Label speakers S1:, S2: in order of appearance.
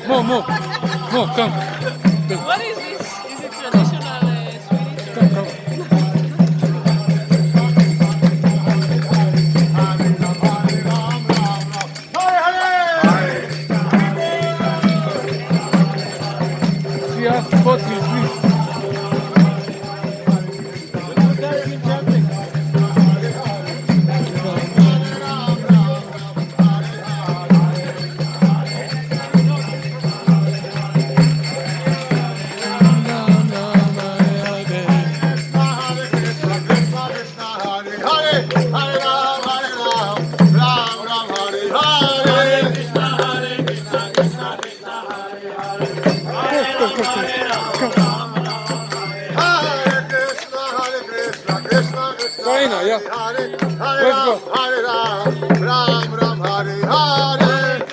S1: More, more, more. Come,
S2: What is this? Is it traditional Swedish?
S1: come, come. Yeah, poetry, please. Karina, yeah. Let's go.
S3: Ram Ram Hare Hare.